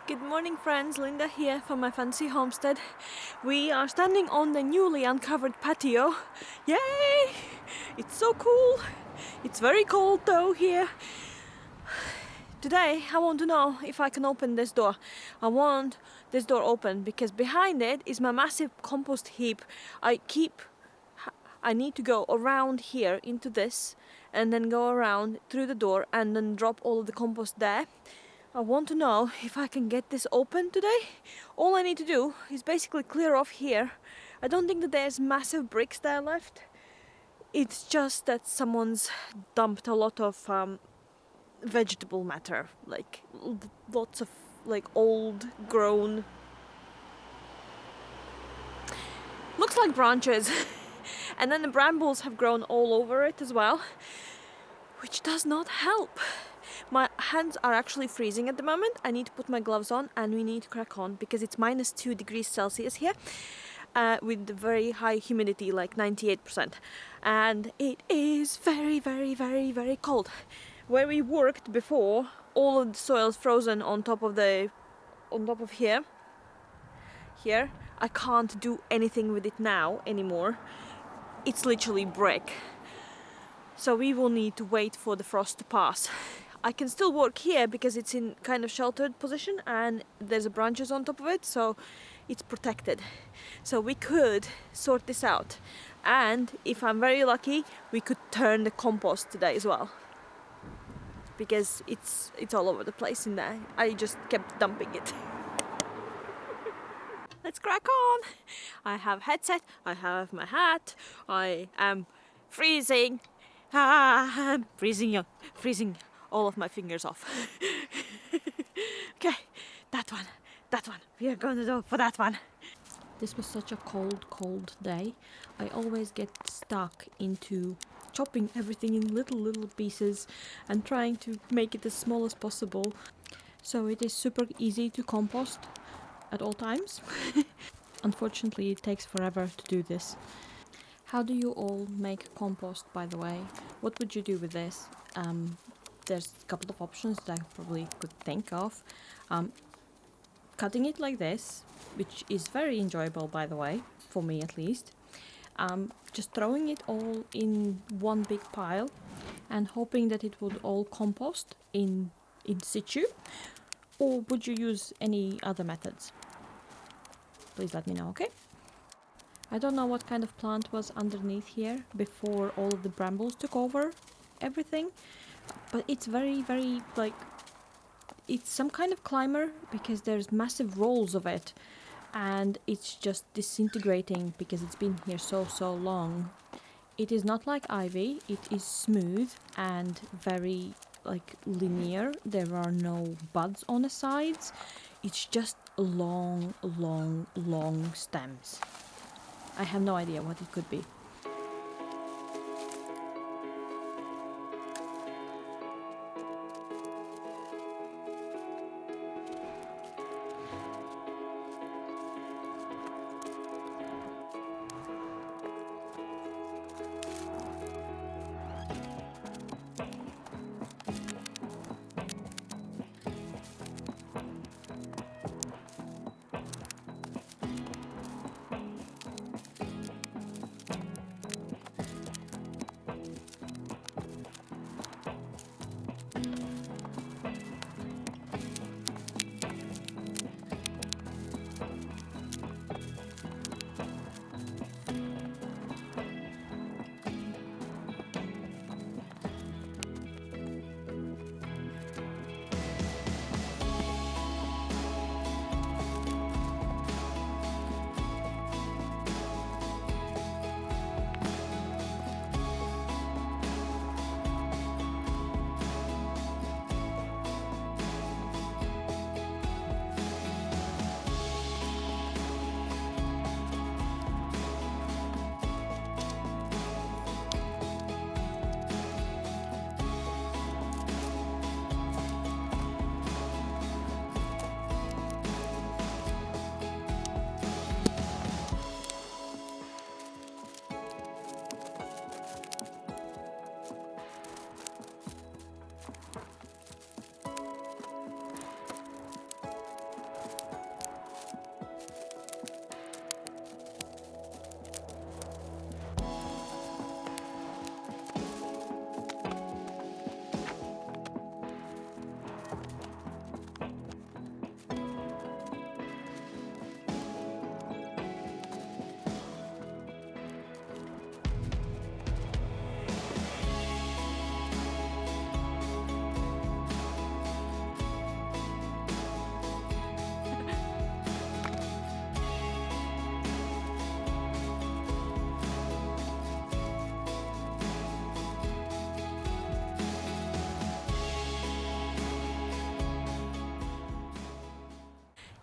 Good morning friends, Linda here from my fancy homestead. We are standing on the newly uncovered patio. Yay! It's so cool. It's very cold though here. Today I want to know if I can open this door. I want this door open because behind it is my massive compost heap. I need to go around here into this and then go around through the door and then drop all of the compost there. I want to know if I can get this open today. All I need to do is basically clear off here. I don't think that there's massive bricks there left. It's just that someone's dumped a lot of vegetable matter, like lots of like old grown, looks like branches. And then the brambles have grown all over it as well, which does not help. My hands are actually freezing at the moment. I need to put my gloves on and we need to crack on because it's minus 2 degrees Celsius here with very high humidity, like 98%. And it is very, very, very, very cold. Where we worked before, all of the soil's frozen on top of here. I can't do anything with it now anymore. It's literally brick. So we will need to wait for the frost to pass. I can still work here because it's in kind of sheltered position and there's branches on top of it, so it's protected. So we could sort this out. And if I'm very lucky, we could turn the compost today as well. Because it's all over the place in there. I just kept dumping it. Let's crack on! I have headset, I have my hat, I am freezing. I'm freezing all of my fingers off. Okay, that one. We are gonna go for that one. This was such a cold day. I always get stuck into chopping everything in little pieces and trying to make it as small as possible. So it is super easy to compost at all times. Unfortunately, it takes forever to do this. How do you all make compost, by the way? What would you do with this? There's a couple of options that I probably could think of. Cutting it like this, which is very enjoyable, by the way, for me at least. Just throwing it all in one big pile and hoping that it would all compost in situ. Or would you use any other methods? Please let me know, okay? I don't know what kind of plant was underneath here before all of the brambles took over everything, but it's very, very, like, it's some kind of climber because there's massive rolls of it and it's just disintegrating because it's been here so long. It is not like ivy, it is smooth and very, like, linear. There are no buds on the sides. It's just long stems. I have no idea what it could be.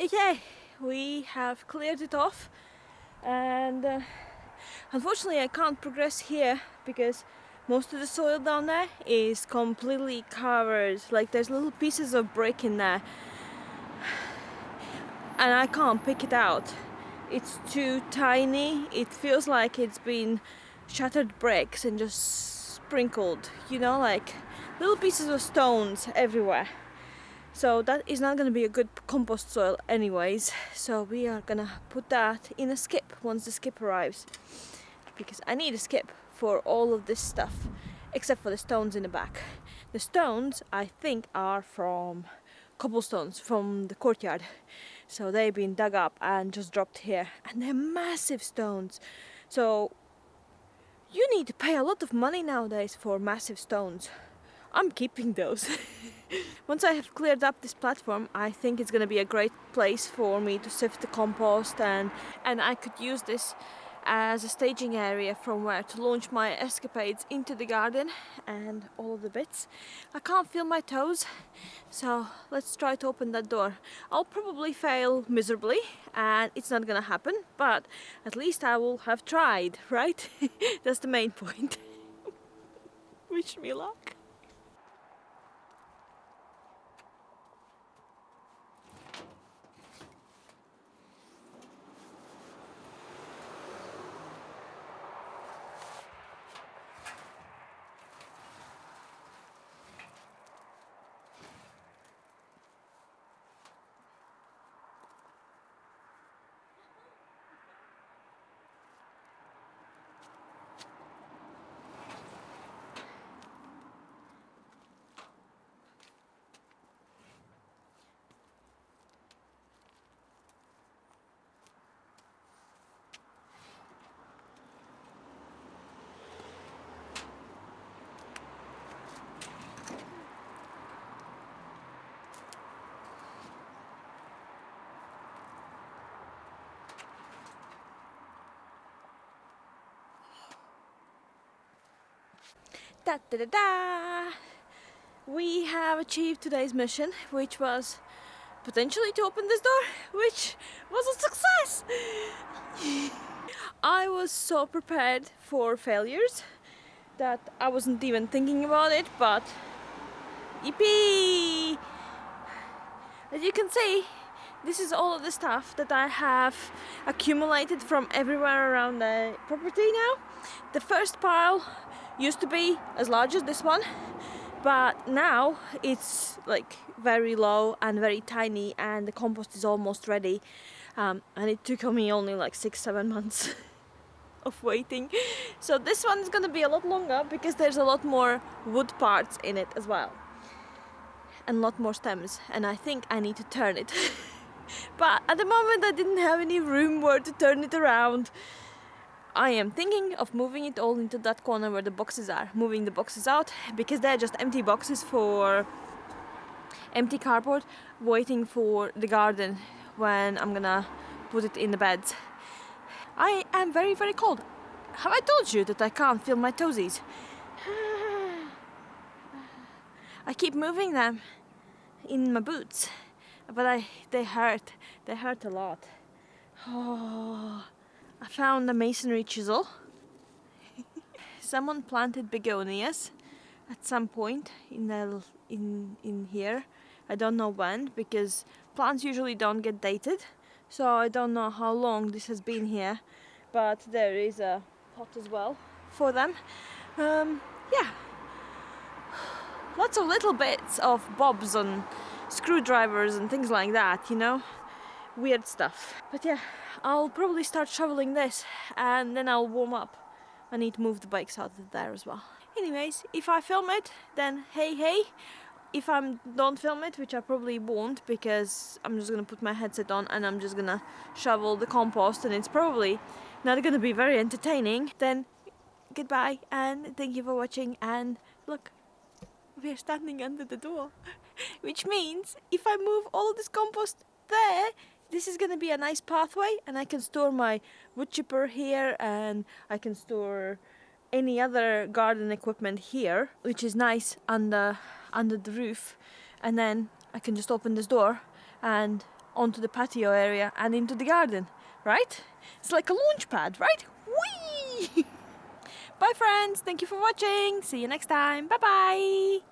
Okay, we have cleared it off, and unfortunately I can't progress here because most of the soil down there is completely covered. Like there's little pieces of brick in there and I can't pick it out. It's too tiny. It feels like it's been shattered bricks and just sprinkled, you know, like little pieces of stones everywhere. So that is not going to be a good compost soil anyways. So we are going to put that in a skip once the skip arrives. Because I need a skip for all of this stuff, except for the stones in the back. The stones, I think, are from cobblestones from the courtyard. So they've been dug up and just dropped here. And they're massive stones. So you need to pay a lot of money nowadays for massive stones. I'm keeping those. Once I have cleared up this platform, I think it's going to be a great place for me to sift the compost, and I could use this as a staging area from where to launch my escapades into the garden and all of the bits. I can't feel my toes, so let's try to open that door. I'll probably fail miserably and it's not gonna happen, but at least I will have tried, right? That's the main point. Wish me luck. Da da da da! We have achieved today's mission, which was potentially to open this door, which was a success! I was so prepared for failures that I wasn't even thinking about it, but yippee! As you can see, this is all of the stuff that I have accumulated from everywhere around the property now. The first pile used to be as large as this one, but now it's like very low and very tiny, and the compost is almost ready. And it took me only like 6-7 months of waiting. So this one is gonna be a lot longer because there's a lot more wood parts in it as well. And a lot more stems, and I think I need to turn it. But at the moment I didn't have any room where to turn it around. I am thinking of moving it all into that corner where the boxes are. Moving the boxes out because they're just empty boxes for empty cardboard waiting for the garden when I'm gonna put it in the beds. I am very, very cold. Have I told you that I can't feel my toesies? I keep moving them in my boots, but they hurt. They hurt a lot. Oh, I found a masonry chisel. Someone planted begonias at some point in here. I don't know when, because plants usually don't get dated, so I don't know how long this has been here, but there is a pot as well for them. Yeah, lots of little bits of bobs and screwdrivers and things like that, you know, weird stuff. But yeah, I'll probably start shoveling this and then I'll warm up. I need to move the bikes out of there as well. Anyways, if I film it, then hey. If I don't film it, which I probably won't, because I'm just gonna put my headset on and I'm just gonna shovel the compost, and it's probably not gonna be very entertaining, then goodbye and thank you for watching. And look, we're standing under the door, which means if I move all of this compost there, this is gonna be a nice pathway, and I can store my wood chipper here, and I can store any other garden equipment here, which is nice under the roof. And then I can just open this door and onto the patio area and into the garden, right? It's like a launch pad, right? Whee! Bye friends, thank you for watching. See you next time. Bye bye.